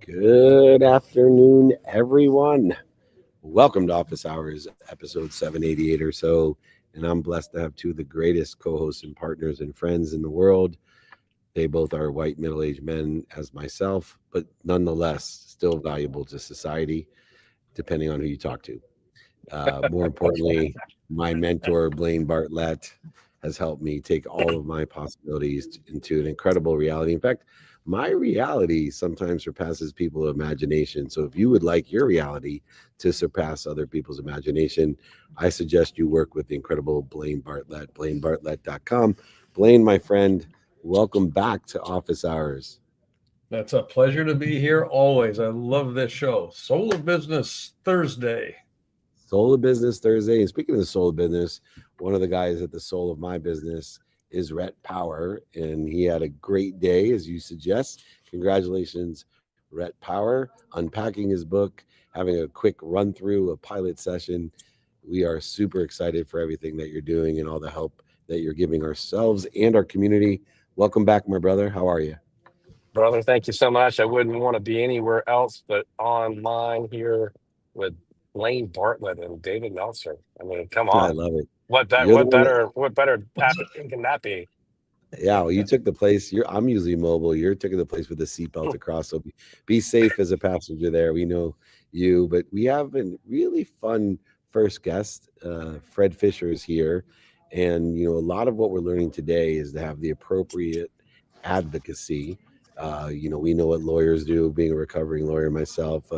Good afternoon, everyone. Welcome to Office Hours, episode 788 or so. And I'm blessed to have two of the greatest co-hosts and partners and friends in the world. They both are white middle-aged men as myself, but nonetheless still valuable to society, depending on who you talk to. More importantly, my mentor, Blaine Bartlett, has helped me take all of my possibilities into an incredible reality. In fact, my reality sometimes surpasses people's imagination. So if you would like your reality to surpass other people's imagination, I suggest you work with the incredible Blaine Bartlett, blainebartlett.com. Blaine, my friend, welcome back to Office Hours. That's a pleasure to be here always. I love this show. Soul of Business Thursday. Soul of Business Thursday. And speaking of the soul of business, one of the guys at the soul of my business is Rhett Power. And he had a great day, as you suggest. Congratulations, Rhett Power, unpacking his book, having a quick run through, a pilot session. We are super excited for everything that you're doing and all the help that you're giving ourselves and our community. Welcome back, my brother. How are you? Brother, thank you so much. I wouldn't want to be anywhere else but online here with Blaine Bartlett and David Meltzer. I mean, come on. I love it. What better happening can that be? Yeah, well, you took the place. I'm usually mobile. You're taking the place with the seatbelt across. So be safe as a passenger there. We know you, but we have a really fun first guest. Fred Fisher is here. And, a lot of what we're learning today is to have the appropriate advocacy. We know what lawyers do, being a recovering lawyer myself,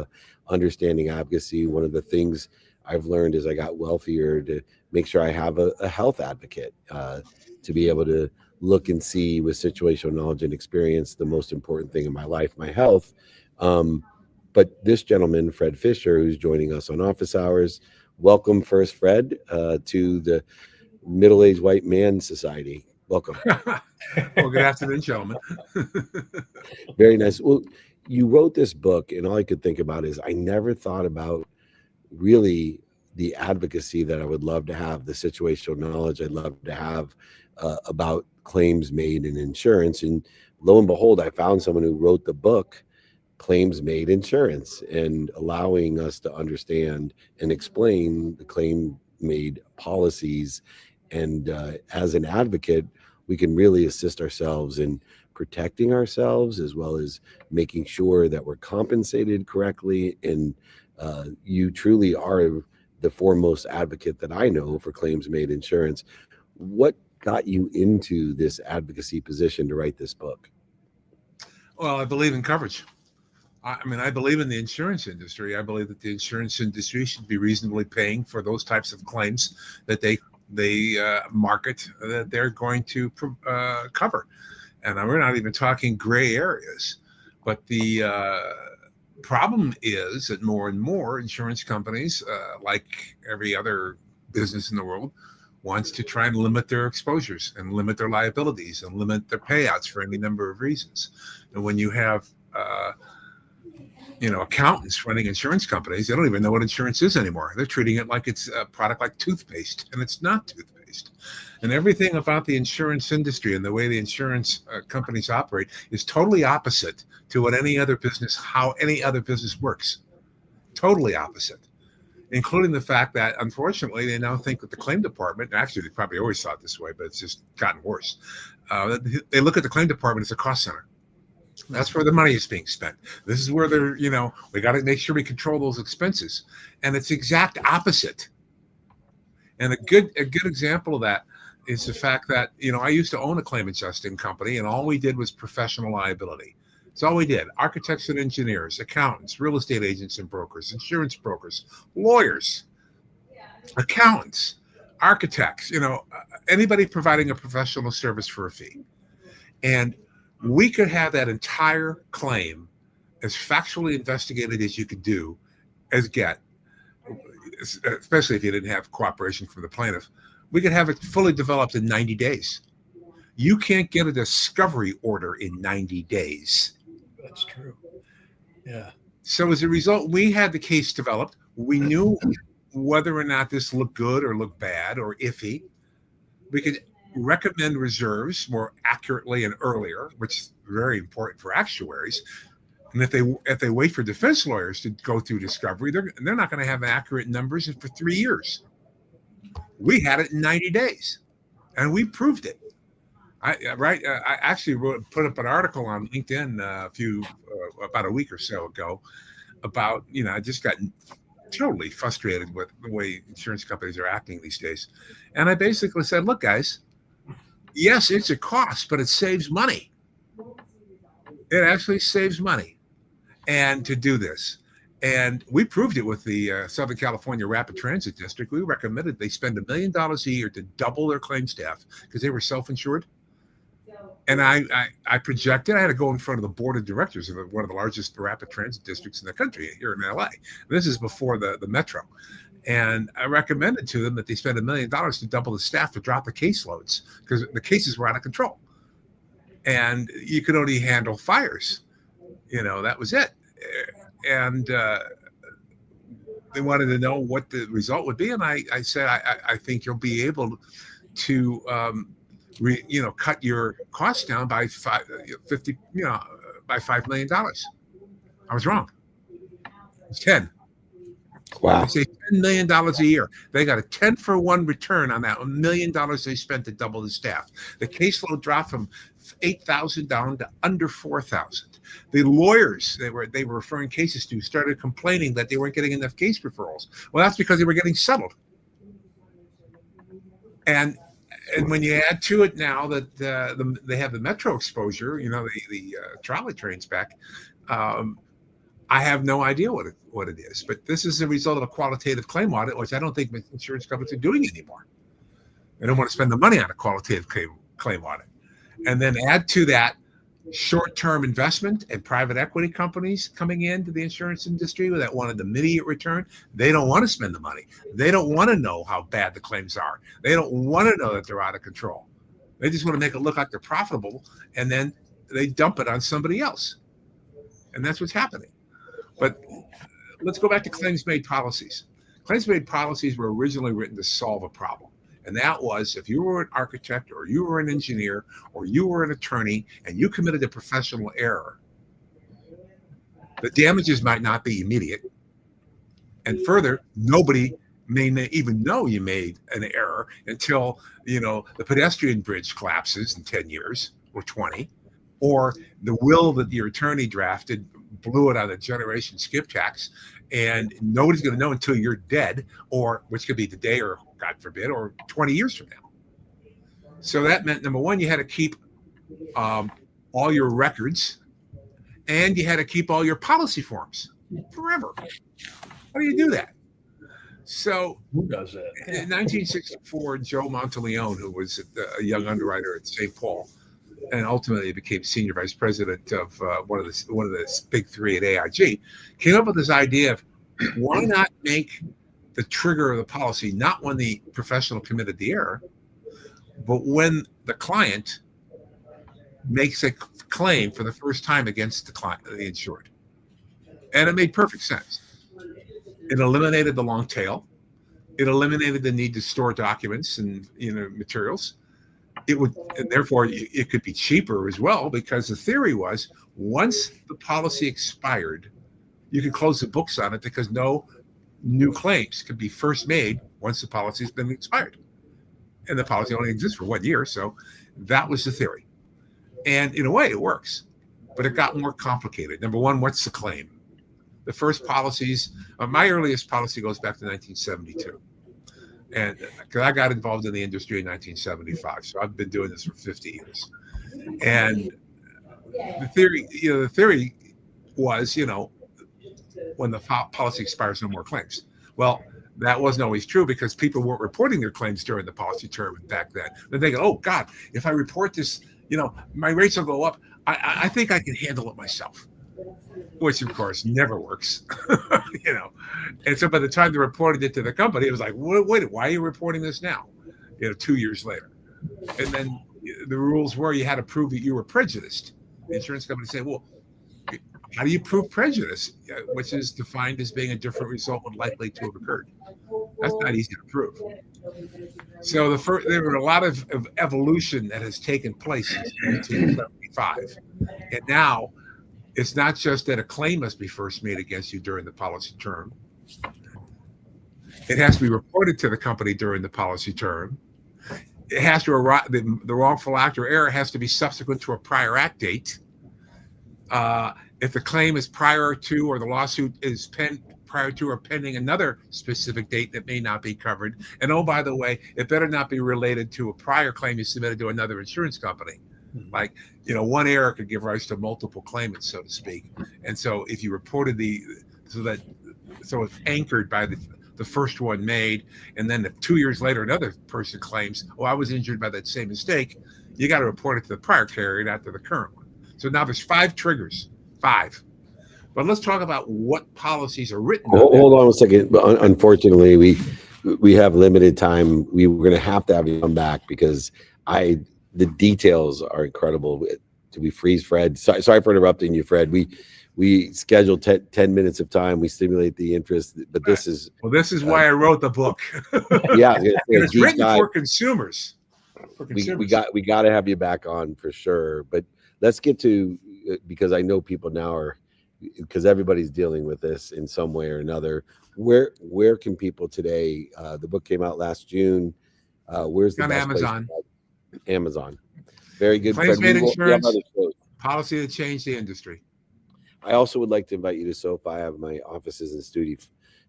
understanding advocacy. One of the things I've learned as I got wealthier to make sure I have a health advocate to be able to look and see with situational knowledge and experience the most important thing in my life, my health. But this gentleman, Fred Fisher, who's joining us on Office Hours, welcome first, Fred, to the Middle-Aged White Man Society. Welcome. Well, good afternoon, gentlemen. Very nice. Well, you wrote this book, and all I could think about is I never thought about really the advocacy that I would love to have, the situational knowledge I'd love to have about claims made in insurance. And lo and behold, I found someone who wrote the book, Claims Made Insurance, and allowing us to understand and explain the claim made policies. And as an advocate, we can really assist ourselves in protecting ourselves as well as making sure that we're compensated correctly. And you truly are the foremost advocate that I know for claims made insurance. What got you into this advocacy position to write this book? Well, I believe in coverage. I believe in the insurance industry. I believe that the insurance industry should be reasonably paying for those types of claims that they market that they're going to cover. And we're not even talking gray areas. But the problem is that more and more insurance companies, like every other business in the world, wants to try and limit their exposures and limit their liabilities and limit their payouts for any number of reasons. And when you have accountants running insurance companies, they don't even know what insurance is anymore. They're treating it like it's a product like toothpaste, and it's not toothpaste. And everything about the insurance industry and the way the insurance companies operate is totally opposite to what how any other business works. Totally opposite, including the fact that, unfortunately, they now think that the claim department, actually, they probably always thought this way, but it's just gotten worse. They look at the claim department as a cost center. That's where the money is being spent. This is where we got to make sure we control those expenses. And it's the exact opposite. And a good example of that is the fact that, I used to own a claim adjusting company, and all we did was professional liability. It's all we did. Architects and engineers, accountants, real estate agents and brokers, insurance brokers, lawyers, accountants, architects, anybody providing a professional service for a fee. And we could have that entire claim as factually investigated as you could get, especially if you didn't have cooperation from the plaintiff. We could have it fully developed in 90 days. You can't get a discovery order in 90 days. That's true. Yeah. So as a result, we had the case developed. We knew whether or not this looked good or looked bad or iffy. We could recommend reserves more accurately and earlier, which is very important for actuaries. And if they wait for defense lawyers to go through discovery, they're not going to have accurate numbers for 3 years. We had it in 90 days, and we proved it. I actually put up an article on LinkedIn about a week or so ago about, I just got totally frustrated with the way insurance companies are acting these days. And I basically said, look, guys, yes, it's a cost, but it saves money. It actually saves money. And to do this. And we proved it with the Southern California Rapid Transit District. We recommended they spend $1 million a year to double their claim staff because they were self-insured. And I projected, I had to go in front of the board of directors of one of the largest rapid transit districts in the country here in LA. This is before the metro. And I recommended to them that they spend $1 million to double the staff to drop the caseloads because the cases were out of control. And you could only handle fires. That was it. And they wanted to know what the result would be. And I said, I think you'll be able to, cut your costs down by $5 million. I was wrong. It's 10. Wow. They say $10 million a year. They got a 10-for-1 return on that $1 million they spent to double the staff. The caseload dropped from 8,000 down to under 4,000. The lawyers they were referring cases to started complaining that they weren't getting enough case referrals. Well, that's because they were getting settled. And when you add to it now that they have the metro exposure, the trolley trains back, I have no idea what it is. But this is a result of a qualitative claim audit, which I don't think insurance companies are doing anymore. They don't want to spend the money on a qualitative claim audit. And then add to that short-term investment and private equity companies coming into the insurance industry that wanted immediate return. They don't want to spend the money. They don't want to know how bad the claims are. They don't want to know that they're out of control. They just want to make it look like they're profitable, and then they dump it on somebody else. And that's what's happening. But let's go back to claims-made policies. Claims-made policies were originally written to solve a problem. And that was if you were an architect or you were an engineer or you were an attorney and you committed a professional error, the damages might not be immediate. And further, nobody may even know you made an error until, the pedestrian bridge collapses in 10 years or 20, or the will that your attorney drafted blew it on a generation skip tax, and nobody's going to know until you're dead, or which could be today or God forbid, or 20 years from now. So that meant, number one, you had to keep all your records, and you had to keep all your policy forms forever. How do you do that? So who does that? In 1964, Joe Monteleone, who was a young underwriter at St. Paul, and ultimately became senior vice president of one of the big three at AIG, came up with this idea of why not make the trigger of the policy not when the professional committed the error, but when the client makes a claim for the first time against the insured. And it made perfect sense. It eliminated the long tail. It eliminated the need to store documents and materials. And therefore it could be cheaper as well, because the theory was once the policy expired, you could close the books on it because no new claims could be first made once the policy has been expired. And the policy only exists for 1 year. So that was the theory. And in a way it works, but it got more complicated. Number one, what's the claim? The first policies, my earliest policy goes back to 1972. And because I got involved in the industry in 1975, so I've been doing this for 50 years. And the theory was, when the policy expires, no more claims. Well, that wasn't always true because people weren't reporting their claims during the policy term back then. They're thinking, oh God, if I report this, my rates will go up. I think I can handle it myself. Which of course never works, And so by the time they reported it to the company, it was like, wait, why are you reporting this now? 2 years later. And then the rules were you had to prove that you were prejudiced. The insurance company said, well, how do you prove prejudice, which is defined as being a different result when likely to have occurred? That's not easy to prove. So there were a lot of evolution that has taken place since 1975. And now it's not just that a claim must be first made against you during the policy term. It has to be reported to the company during the policy term. It has to arrive, the wrongful act or error has to be subsequent to a prior act date. If the claim is prior to, or the lawsuit is prior to or pending another specific date that may not be covered. And oh, by the way, it better not be related to a prior claim you submitted to another insurance company. Like, one error could give rise to multiple claimants, so to speak. And so if you reported so it's anchored by the first one made, and then if 2 years later another person claims, oh, I was injured by that same mistake, you got to report it to the prior carrier, not to the current one. So now there's 5 triggers. 5. But let's talk about what policies are written. Hold on a second. Unfortunately, we have limited time. We were going to have you come back because the details are incredible. Do we freeze Fred? Sorry for interrupting you, Fred. We scheduled 10 minutes of time. We stimulate the interest, but this is why I wrote the book. Yeah, it's written for consumers. We got to have you back on for sure. But let's get to, because I know people now because everybody's dealing with this in some way or another. Where can people today? The book came out last June. Where's the on best Amazon? Place? Amazon. Very good. Claims made insurance policy that changed the industry. I also would like to invite you to SoFi. I have my offices in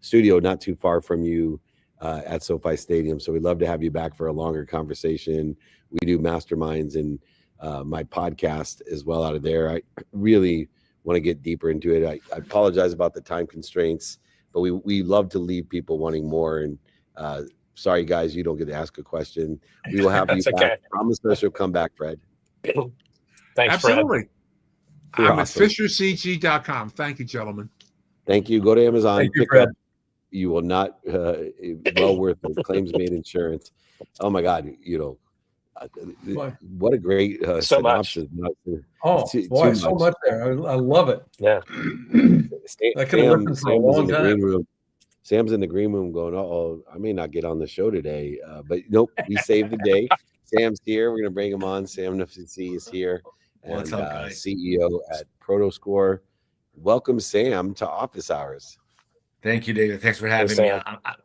studio not too far from you at SoFi Stadium. So we'd love to have you back for a longer conversation. We do masterminds and my podcast as well out of there. I really want to get deeper into it. I apologize about the time constraints, but we love to leave people wanting more. And sorry, guys, you don't get to ask a question. We will have you back. Okay. Promise us you'll come back, Fred. Thanks, absolutely. Fred. I'm awesome. At fishercg.com. Thank you, gentlemen. Thank you. Go to Amazon. Thank you, Fred. You will not, well worth it. Claims made insurance. Oh my God. What a great synopsis. So much there. I love it. Yeah. I could have listened for a long time. Sam's in the green room going, uh-oh, I may not get on the show today. But nope, we saved the day. Sam's here. We're going to bring him on. Sam Nafisi is here. And CEO at Protoscore. Welcome, Sam, to Office Hours. Thank you, David. Thanks for having me.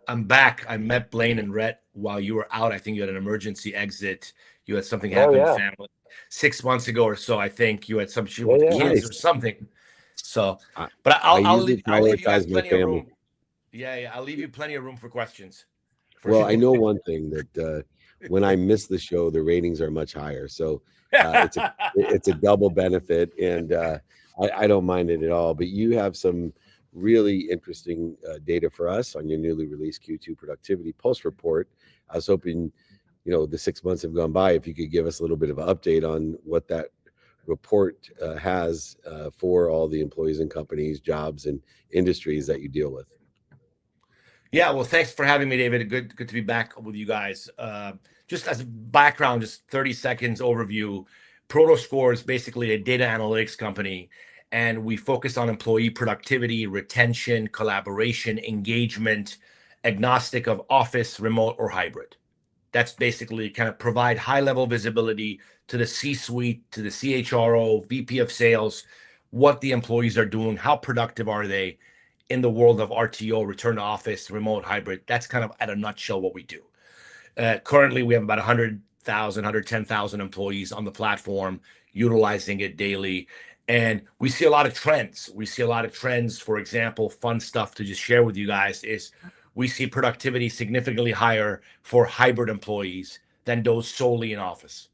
I'm back. I met Blaine and Rhett while you were out. I think you had an emergency exit. You had something happen in family 6 months ago or so. I think you had some shit with kids or something. So, but I'll leave you guys plenty of room. Yeah, I'll leave you plenty of room for questions. Well, I know one thing that when I miss the show, the ratings are much higher. So it's a double benefit, and I don't mind it at all. But you have some really interesting data for us on your newly released Q2 Productivity Pulse Report. I was hoping, the 6 months have gone by, if you could give us a little bit of an update on what that report has for all the employees and companies, jobs, and industries that you deal with. Yeah, well, thanks for having me, David. Good to be back with you guys. Just as a background, just 30 seconds overview. Protoscore is basically a data analytics company, and we focus on employee productivity, retention, collaboration, engagement, agnostic of office, remote, or hybrid. That's basically kind of provide high-level visibility to the C-suite, to the CHRO, VP of sales, what the employees are doing, how productive are they in the world of RTO, return to office, remote, hybrid. That's kind of at a nutshell what we do. Currently, we have about 110,000 employees on the platform utilizing it daily. And we see a lot of trends. For example, fun stuff to just share with you guys is we see productivity significantly higher for hybrid employees than those solely in office.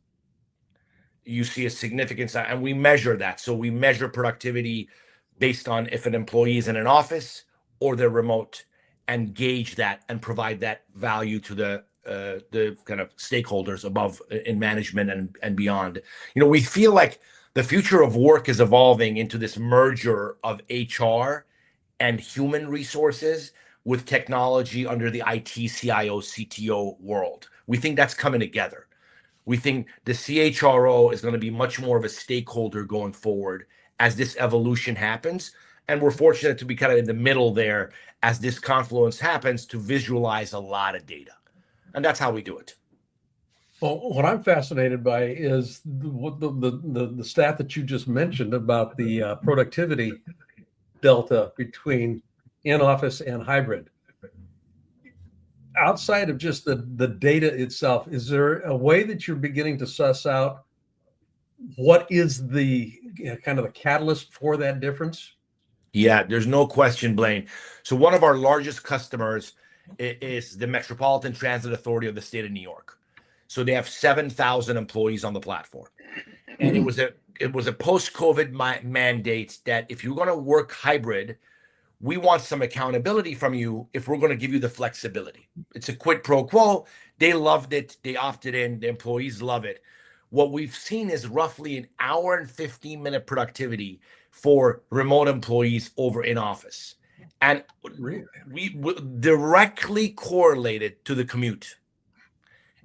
You see a significant, and we measure that. So we measure productivity based on if an employee is in an office or they're remote, and gauge that and provide that value to the kind of stakeholders above in management and beyond. We feel like the future of work is evolving into this merger of HR and human resources with technology under the IT, CIO, CTO world. We think that's coming together. We think the CHRO is going to be much more of a stakeholder going forward as this evolution happens. And we're fortunate to be kind of in the middle there as this confluence happens to visualize a lot of data. And that's how we do it. Well, what I'm fascinated by is the stat that you just mentioned about the productivity delta between in-office and hybrid. Outside of just the data itself, is there a way that you're beginning to suss out what is the kind of the catalyst for that difference? Yeah, there's no question, Blaine. So one of our largest customers is the Metropolitan Transit Authority of the state of New York. So they have 7,000 employees on the platform. And it was a post-COVID mandate that if you're going to work hybrid, we want some accountability from you if we're going to give you the flexibility. It's a quid pro quo. They loved it. They opted in. The employees love it. What we've seen is roughly an hour and 15-minute productivity for remote employees over in office. And we directly correlated to the commute.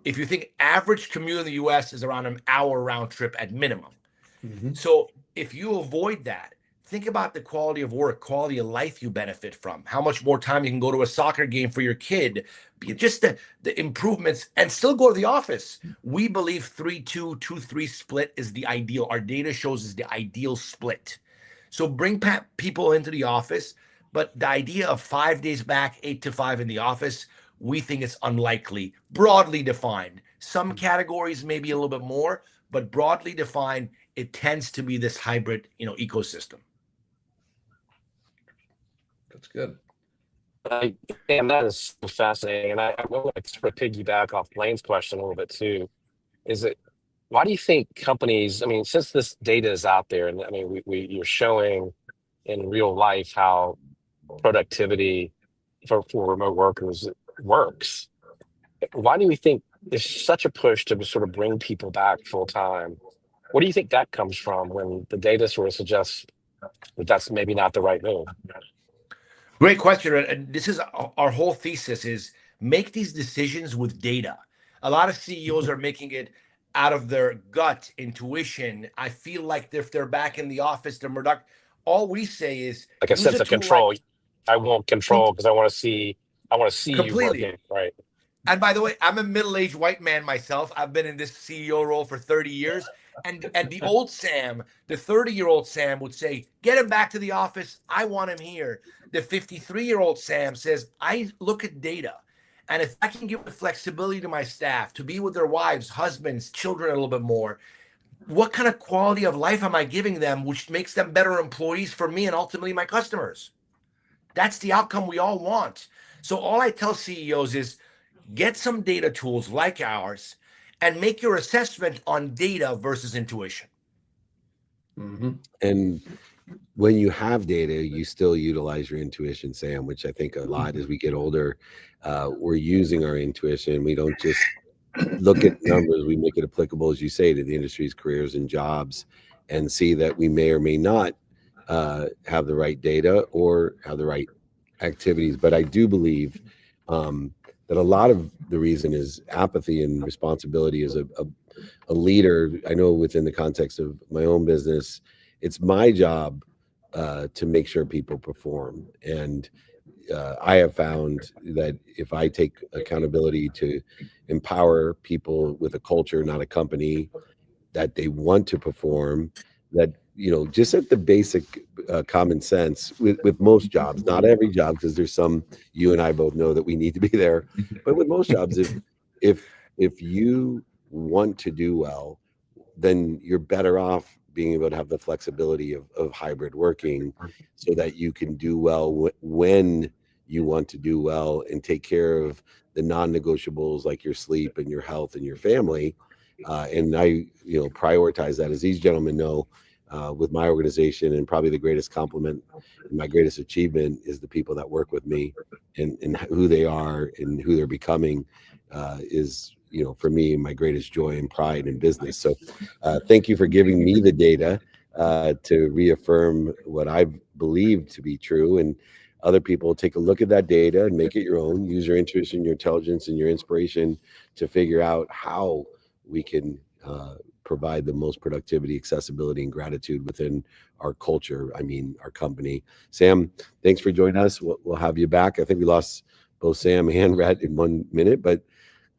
If you think average commute in the US is around an hour round trip at minimum. Mm-hmm. So if you avoid that, think about the quality of work, quality of life you benefit from, how much more time you can go to a soccer game for your kid, just the improvements, and still go to the office. We believe 3-2, 2-3 split is the ideal. Our data shows is the ideal split. So bring people into the office, but the idea of 5 days back, 8 to 5 in the office, we think it's unlikely, broadly defined. Some categories maybe a little bit more, but broadly defined, it tends to be this hybrid, ecosystem. That's good. And that is fascinating. And I want to sort of piggyback off Blaine's question a little bit too. Why do you think companies, I mean, since this data is out there, and I mean, you're showing in real life how productivity for remote workers works, why do we think there's such a push to sort of bring people back full time? What do you think that comes from when the data sort of suggests that that's maybe not the right move? Great question. And this is our whole thesis is make these decisions with data. A lot of CEOs are making it out of their gut, intuition. I feel like if they're back in the office, they're more productive. All we say is like a sense of control. I won't control because I want to see completely. You working, right? And by the way, I'm a middle-aged white man myself. I've been in this CEO role for 30 years. And the old Sam, the 30-year-old Sam would say, get him back to the office. I want him here. The 53-year-old Sam says, I look at data. And if I can give the flexibility to my staff to be with their wives, husbands, children a little bit more, what kind of quality of life am I giving them, which makes them better employees for me and ultimately my customers? That's the outcome we all want. So all I tell CEOs is get some data tools like ours and make your assessment on data versus intuition. Mm-hmm. And when you have data, you still utilize your intuition, Sam, which I think a lot as we get older, we're using our intuition. We don't just look at numbers. We make it applicable, as you say, to the industry's careers and jobs and see that we may or may not have the right data or have the right activities. But I do believe that a lot of the reason is apathy and responsibility as a leader. I know within the context of my own business, it's my job to make sure people perform. And I have found that if I take accountability to empower people with a culture, not a company, that they want to perform, that, just at the basic common sense with most jobs, not every job, because there's some, you and I both know that we need to be there, but with most jobs, if you want to do well, then you're better off being able to have the flexibility of hybrid working so that you can do well when you want to do well and take care of the non-negotiables like your sleep and your health and your family. And I, prioritize that, as these gentlemen know, with my organization. And probably the greatest compliment and my greatest achievement is the people that work with me and who they are and who they're becoming is, for me, my greatest joy and pride in business. So thank you for giving me the data to reaffirm what I believe to be true. And other people take a look at that data and make it your own. Use your intuition, your intelligence, and your inspiration to figure out how we can provide the most productivity, accessibility, and gratitude within our culture. I mean, our company. Sam, thanks for joining us. We'll have you back. I think we lost both Sam and Rhett in 1 minute, but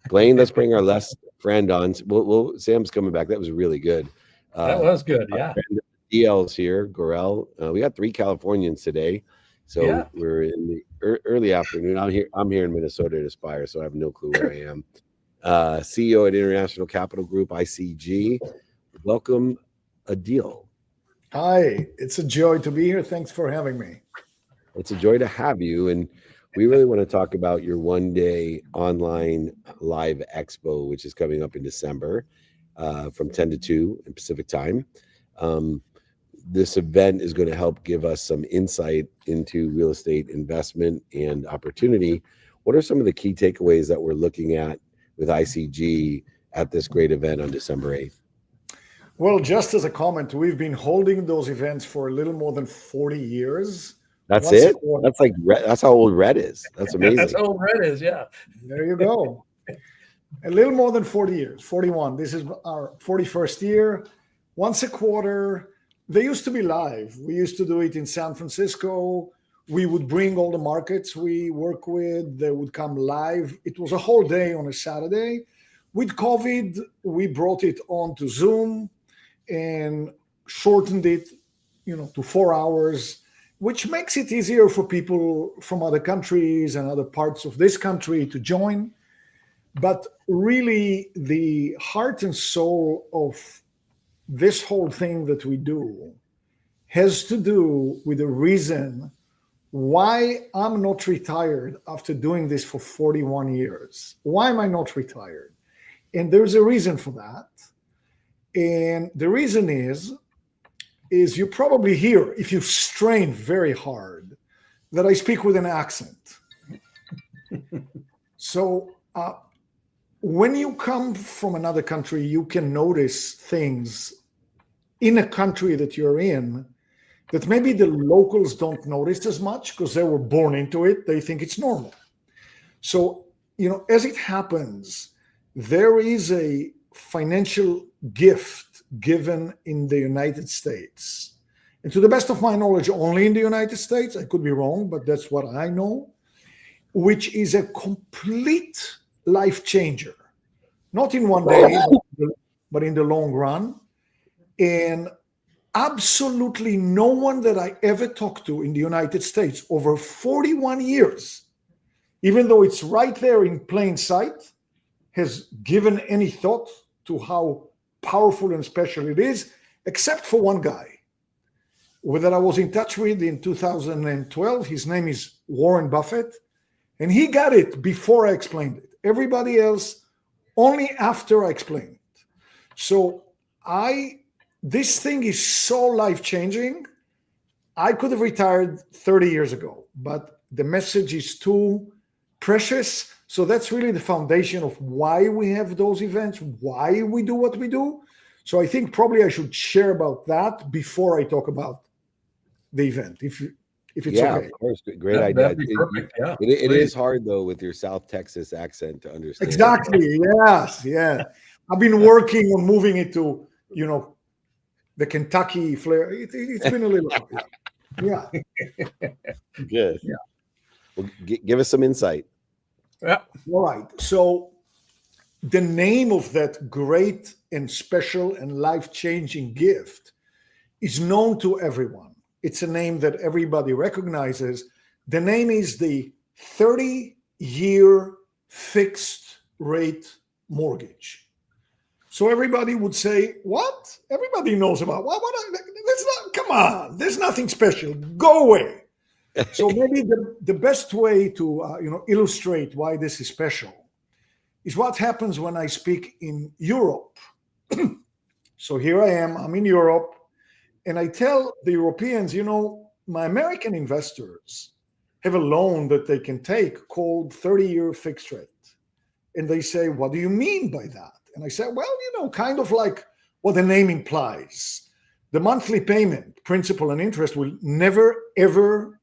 Blaine, let's bring our last friend on. Sam's coming back. That was really good. That was good. Yeah. DL's here, Gorel. We got 3 Californians today, so Yeah. we're in the early afternoon. I'm here in Minnesota at Aspire, so I have no clue where I am. CEO at International Capital Group, ICG. Welcome, Adil. Hi, it's a joy to be here. Thanks for having me. It's a joy to have you, and we really want to talk about your one-day online live expo, which is coming up in December from 10 to 2 in Pacific time. This event is going to help give us some insight into real estate investment and opportunity. What are some of the key takeaways that we're looking at with ICG at this great event on December 8th? Well, just as a comment, we've been holding those events for a little more than 40 years. That's it? That's how old Rhett is. That's amazing. That's how old Rhett is, yeah. There you go. A little more than 40 years, 41. This is our 41st year. Once a quarter. They used to be live. We used to do it in San Francisco. We would bring all the markets we work with. They would come live. It was a whole day on a Saturday. With COVID, we brought it on to Zoom and shortened it, to 4 hours, which makes it easier for people from other countries and other parts of this country to join. But really, the heart and soul of this whole thing that we do has to do with the reason why I'm not retired after doing this for 41 years. Why am I not retired? And there's a reason for that. And the reason is you probably hear, if you strain very hard, that I speak with an accent. So when you come from another country, you can notice things in a country that you're in that maybe the locals don't notice as much because they were born into it. They think it's normal. So, as it happens, there is a financial gift given in the United States. And to the best of my knowledge, only in the United States, I could be wrong, but that's what I know, which is a complete life changer, not in one day, but in the long run. And absolutely no one that I ever talked to in the United States over 41 years, even though it's right there in plain sight, has given any thought to how powerful and special it is, except for one guy that I was in touch with in 2012. His name is Warren Buffett, and he got it before I explained it. Everybody else, only after I explained it. So this thing is so life-changing. I could have retired 30 years ago, but the message is too precious. So that's really the foundation of why we have those events, why we do what we do. So I think probably I should share about that before I talk about the event, if it's okay. Of course. Great idea. That'd be perfect. Yeah. It is hard, though, with your South Texas accent to understand. Exactly. Yes. Yeah. I've been working on moving it to, the Kentucky flair. It's been a little hard. Yeah. Good. Yeah. Well, give us some insight. Yeah. All right. So the name of that great and special and life-changing gift is known to everyone. It's a name that everybody recognizes. The name is the 30-year fixed rate mortgage. So everybody would say, what? Everybody knows about what? Come on, there's nothing special. Go away. So maybe the best way to illustrate why this is special is what happens when I speak in Europe. So here I am, I'm in Europe, and I tell the Europeans, my American investors have a loan that they can take called 30-year fixed rate. And they say, what do you mean by that? And I said, well, kind of like what the name implies. The monthly payment, principal and interest, will never, ever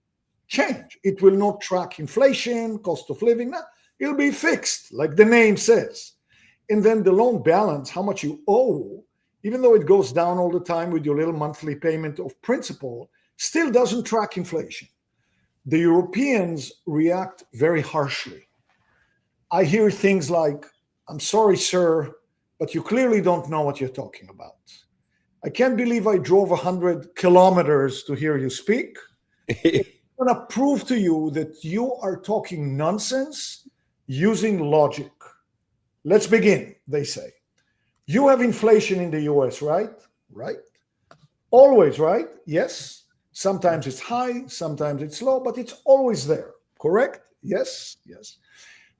change. It will not track inflation, cost of living. No, it'll be fixed, like the name says. And then the loan balance, how much you owe, even though it goes down all the time with your little monthly payment of principal, still doesn't track inflation. The Europeans react very harshly. I hear things like, I'm sorry, sir, but you clearly don't know what you're talking about. I can't believe I drove 100 kilometers to hear you speak. I'm going to prove to you that you are talking nonsense using logic. Let's begin, they say. You have inflation in the US, right? Right. Always, right? Yes. Sometimes it's high, sometimes it's low, but it's always there. Correct? Yes. Yes.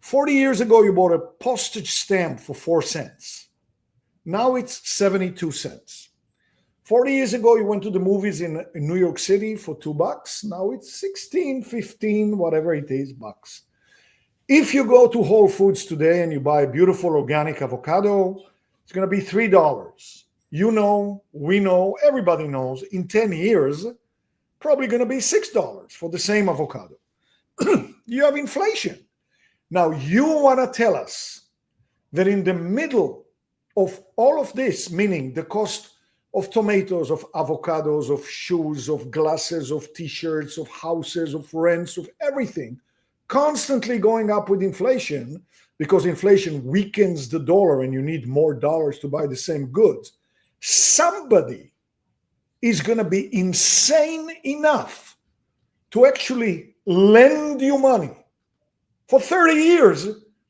40 years ago, you bought a postage stamp for 4 cents. Now it's 72 cents. 40 years ago, you went to the movies in New York City for $2. Now it's 16, 15, whatever it is, bucks. If you go to Whole Foods today and you buy a beautiful organic avocado, it's going to be $3. You know, we know, everybody knows, in 10 years, probably going to be $6 for the same avocado. You have inflation. Now, you want to tell us that in the middle of all of this, meaning the cost of tomatoes, of avocados, of shoes, of glasses, of t-shirts, of houses, of rents, of everything, constantly going up with inflation, because inflation weakens the dollar and you need more dollars to buy the same goods. Somebody is going to be insane enough to actually lend you money for 30 years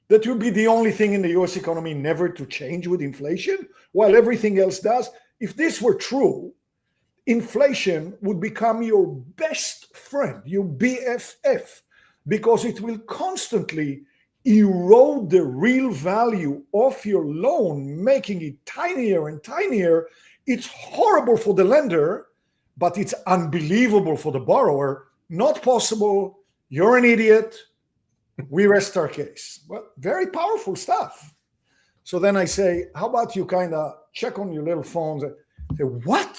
that will be the only thing in the US economy never to change with inflation, while everything else does. If this were true, inflation would become your best friend, your BFF, because it will constantly erode the real value of your loan, making it tinier and tinier. It's horrible for the lender, but it's unbelievable for the borrower. Not possible. You're an idiot. We rest our case. Well, very powerful stuff. So then I say, how about you kind of check on your little phones and say, what?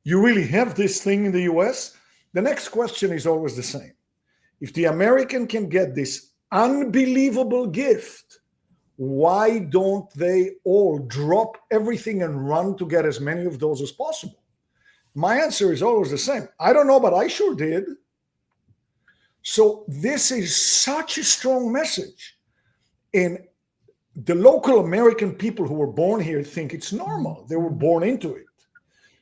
You really have this thing in the US? The next question is always the same. If the American can get this unbelievable gift, why don't they all drop everything and run to get as many of those as possible? My answer is always the same. I don't know, but I sure did. So this is such a strong message. And the local American people who were born here think it's normal. They were born into it.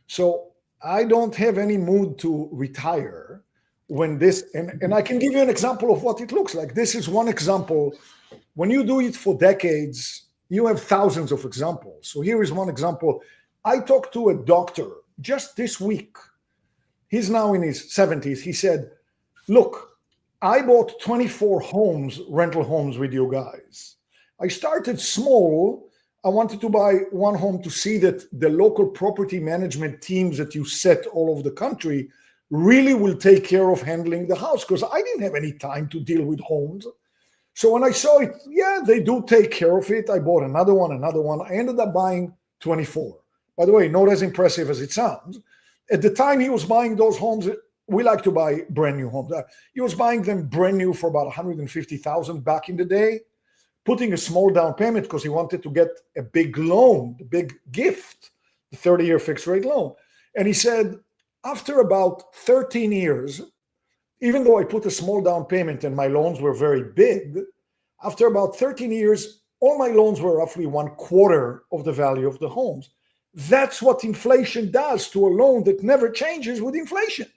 So I don't have any mood to retire when this, and I can give you an example of what it looks like. This is one example. When you do it for decades, you have thousands of examples. So here is one example. I talked to a doctor just this week. He's now in his 70s. He said, look, I bought 24 homes, rental homes with you guys. I started small. I wanted to buy one home to see that the local property management teams that you set all over the country really will take care of handling the house, because I didn't have any time to deal with homes. So when I saw it, yeah, they do take care of it. I bought another one. I ended up buying 24. By the way, not as impressive as it sounds. At the time he was buying those homes, we like to buy brand new homes. He was buying them brand new for about $150,000 back in the day, putting a small down payment because he wanted to get a big loan, the big gift, the 30-year fixed rate loan. And he said, after about 13 years, even though I put a small down payment and my loans were very big, after about 13 years, all my loans were roughly 1/4 of the value of the homes. That's what inflation does to a loan that never changes with inflation.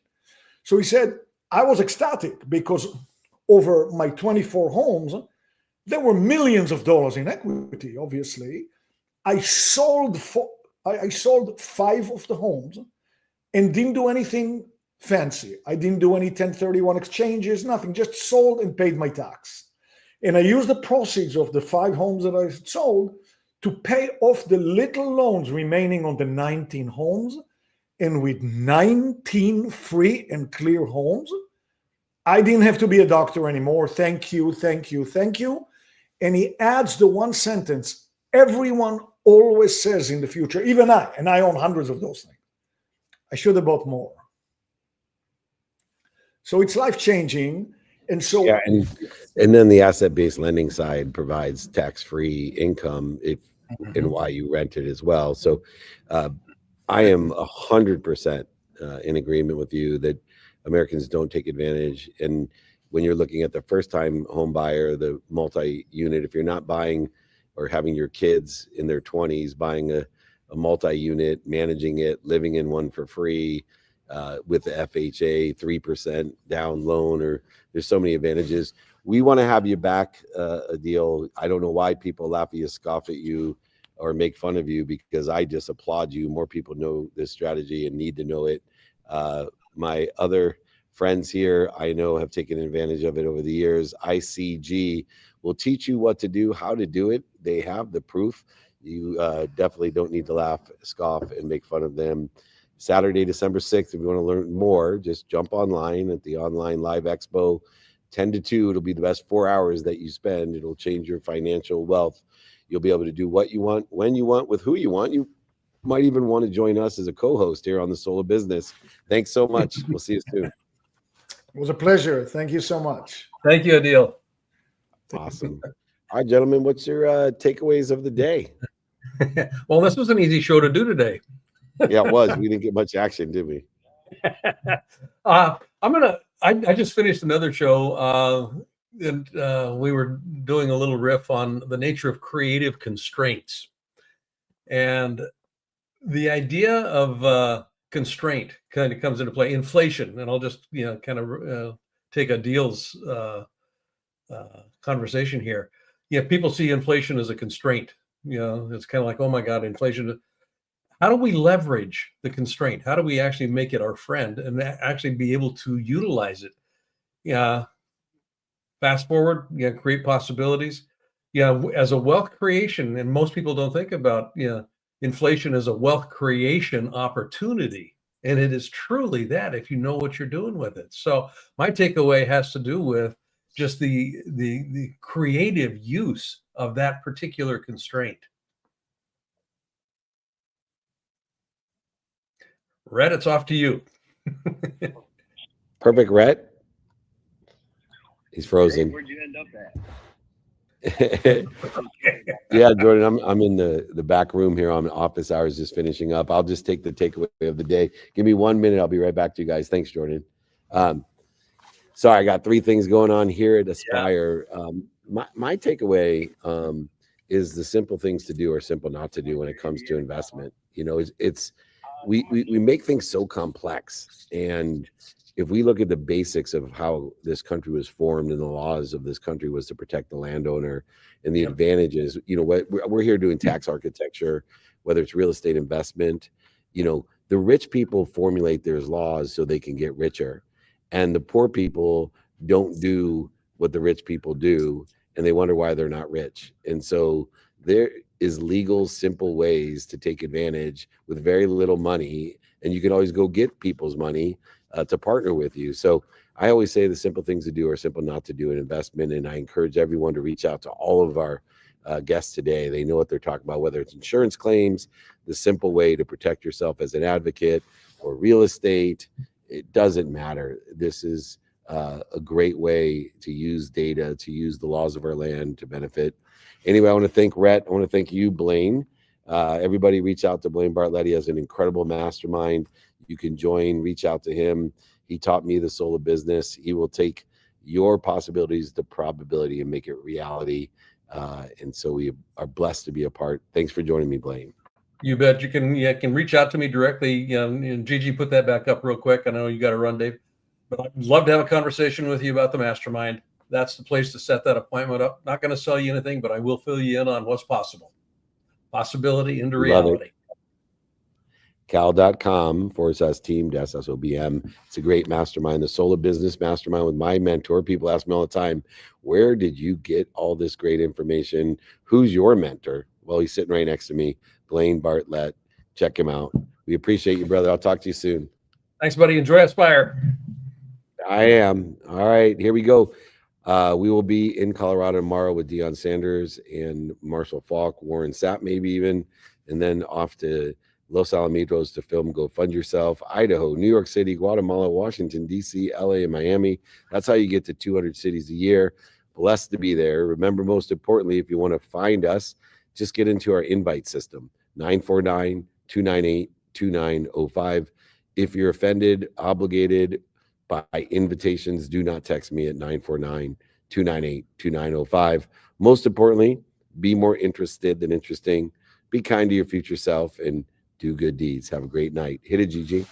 So he said, I was ecstatic because over my 24 homes, there were millions of dollars in equity, obviously. I sold 5 of the homes and didn't do anything fancy. I didn't do any 1031 exchanges, nothing, just sold and paid my tax. And I used the proceeds of the 5 homes that I sold to pay off the little loans remaining on the 19 homes. And with 19 free and clear homes, I didn't have to be a doctor anymore. Thank you, thank you, thank you. And he adds the one sentence everyone always says in the future, even I, and I own hundreds of those things. I should have bought more. So it's life-changing. And so, yeah, and then the asset-based lending side provides tax-free income if and why you rent it as well. So I am 100% in agreement with you that Americans don't take advantage. And when you're looking at the first-time home buyer, the multi-unit, if you're not buying or having your kids in their 20s buying a multi-unit, managing it, living in one for free with the FHA 3% down loan, or there's so many advantages. We want to have you back, Adil. I don't know why people laugh at you, scoff at you, or make fun of you, because I just applaud you. More people know this strategy and need to know it. My other friends here, I know, have taken advantage of it over the years. ICG will teach you what to do, how to do it. They have the proof. You definitely don't need to laugh, scoff, and make fun of them. Saturday, December 6th, if you want to learn more, just jump online at the online live expo, 10 to 2. It'll be the best 4 hours that you spend. It'll change your financial wealth. You'll be able to do what you want, when you want, with who you want. You might even want to join us as a co-host here on the Soul of Business. Thanks so much. We'll see you soon. It was a pleasure. Thank you so much. Thank you, Adil. Awesome. All right, gentlemen, what's your takeaways of the day? Well, this was an easy show to do today. Yeah, it was. We didn't get much action, did we? I just finished another show, and we were doing a little riff on the nature of creative constraints, and the idea of constraint kind of comes into play. Inflation, and I'll just kind of take Adil's conversation here. Yeah, people see inflation as a constraint. It's kind of like, oh my God, inflation. How do we leverage the constraint? How do we actually make it our friend and actually be able to utilize it? Yeah. Fast forward, create possibilities. As a wealth creation, and most people don't think about, inflation as a wealth creation opportunity. And it is truly that if you know what you're doing with it. So my takeaway has to do with just the creative use of that particular constraint. Rhett, it's off to you. Perfect, Rhett. He's frozen. Where'd you end up at? Yeah, Jordan, I'm in the back room here on office hours, just finishing up. I'll just take the takeaway of the day. Give me 1 minute. I'll be right back to you guys. Thanks, Jordan. Sorry, I got 3 things going on here at Aspire. My takeaway is the simple things to do or simple not to do when it comes to investment. We make things so complex, and if we look at the basics of how this country was formed and the laws of this country was to protect the landowner and the advantages, what we're here doing tax architecture, whether it's real estate investment, the rich people formulate their laws so they can get richer, and the poor people don't do what the rich people do, and they wonder why they're not rich. And so there is legal, simple ways to take advantage with very little money, and you can always go get people's money to partner with you. So I always say the simple things to do are simple not to do in investment, and I encourage everyone to reach out to all of our guests today. They know what they're talking about, whether it's insurance claims, the simple way to protect yourself as an advocate, or real estate. It doesn't matter. This is a great way to use data, to use the laws of our land to benefit. Anyway, I want to thank Rhett. I want to thank you, Blaine. Everybody reach out to Blaine Bartlett. He has an incredible mastermind. You can join, reach out to him. He taught me the soul of business. He will take your possibilities to probability and make it reality. And so we are blessed to be a part. Thanks for joining me, Blaine. You bet. You can reach out to me directly. And Gigi, put that back up real quick. I know you got to run, Dave, but I'd love to have a conversation with you about the mastermind. That's the place to set that appointment up. Not going to sell you anything, but I will fill you in on what's possible. Possibility into reality. Cal.com/team-SOBM. It's a great mastermind, the Soul of Business Mastermind with my mentor. People ask me all the time, where did you get all this great information? Who's your mentor? Well, he's sitting right next to me, Blaine Bartlett. Check him out. We appreciate you, brother. I'll talk to you soon. Thanks, buddy. Enjoy Aspire. I am. All right, here we go. We will be in Colorado tomorrow with Deion Sanders and Marshall Falk, Warren Sapp, maybe even, and then off to Los Alamitos to film Go Fund Yourself, Idaho, New York City, Guatemala, Washington, D.C., L.A., and Miami. That's how you get to 200 cities a year. Blessed to be there. Remember, most importantly, if you want to find us, just get into our invite system, 949-298-2905. If you're offended, obligated by invitations, do not text me at 949-298-2905. Most importantly, be more interested than interesting. Be kind to your future self and do good deeds. Have a great night. Hit it, Gigi.